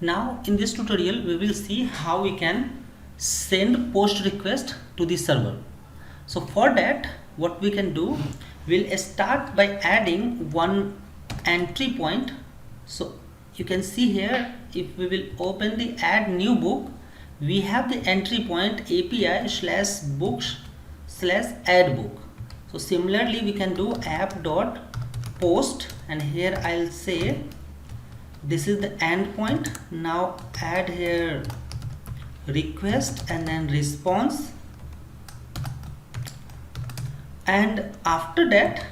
Now in this tutorial we will see how we can send post request to the server. So for that what we can do, we'll start by adding one entry point. So you can see here, if we will open the add new book, we have the entry point API/books/add book. So similarly we can do app.post, and here I'll say this is the endpoint. Now add here request and then response, and after that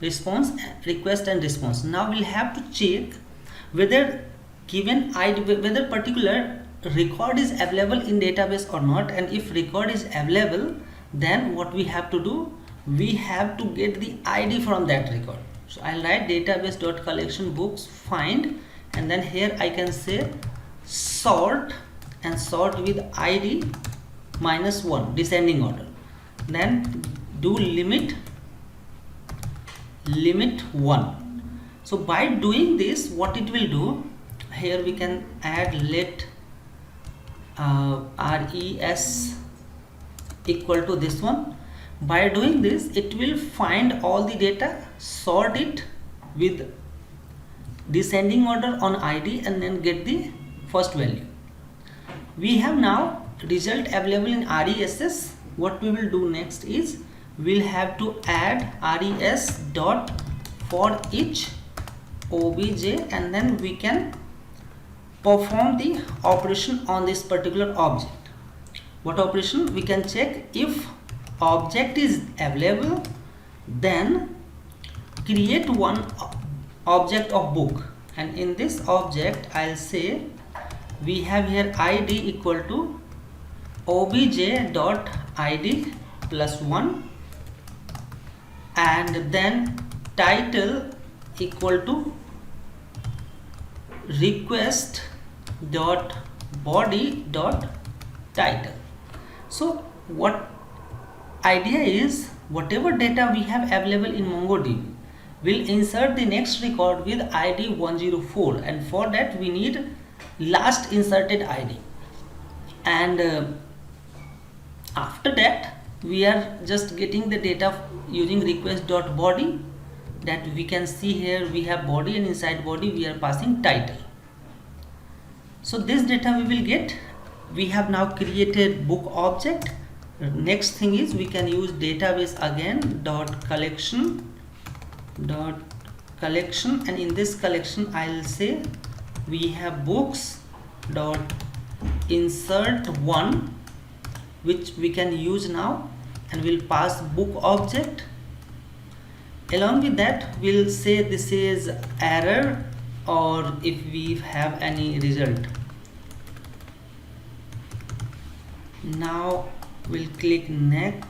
response, request and response. Now we'll have to check whether given ID, whether particular record is available in database or not, and if record is available, then what we have to do, we have to get the ID from that record. So I'll write database.collection books find, and then here I can say sort, and sort with ID -1, descending order. Then do limit 1. So by doing this, what it will do, here we can add let res equal to this one. By doing this, it will find all the data, sort it with descending order on ID, and then get the first value. We have now result available in RESS. What we will do next is we'll have to add res dot for each obj, and then we can perform the operation on this particular object. What operation? We can check if object is available, then create one object of book, and in this object I'll say we have here id equal to obj dot id +1, and then title equal to request dot body dot title. So what idea is, whatever data we have available in MongoDB, we'll insert the next record with ID 104, and for that we need last inserted ID, and after that we are just getting the data using request.body. That we can see here, we have body, and inside body we are passing title. So this data we will get. We have now created book object. Next thing is we can use database again dot collection, and in this collection I'll say we have books dot insert 1, which we can use now, and we'll pass book object. Along with that we'll say this is error, or if we have any result. Now we'll click next,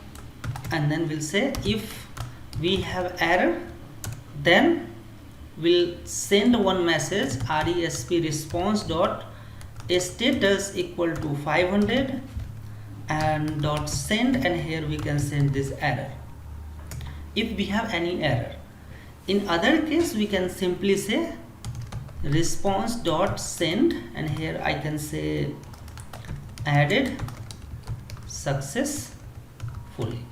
and then we'll say if we have error, then we'll send one message resp response dot status equal to 500 and dot send, and here we can send this error if we have any error. In other case we can simply say response dot send, and here I can say added successfully.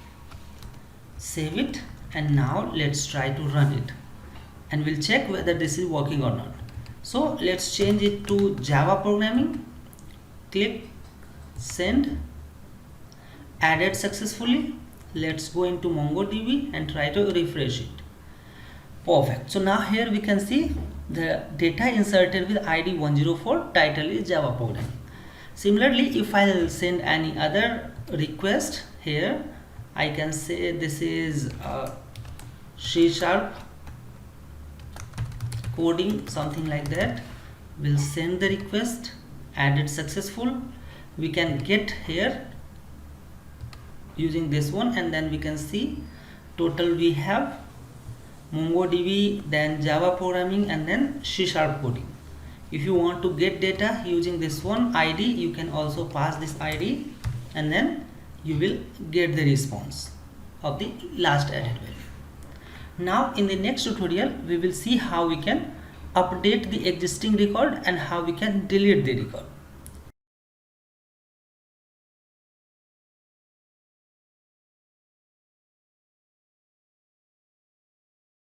Save it, and now let's try to run it, and we'll check whether this is working or not. So let's change it to Java programming. Click send, added successfully. Let's go into MongoDB and try to refresh it. Perfect. So now here we can see the data inserted with ID 104, title is Java programming. Similarly, if I'll send any other request, here I can say this is C# coding, something like that. We'll send the request, added successful. We can get here using this one, and then we can see total we have MongoDB, then Java programming, and then C# coding. If you want to get data using this one ID, you can also pass this ID, and then you will get the response of the last added value. Now in the next tutorial we will see how we can update the existing record and how we can delete the record.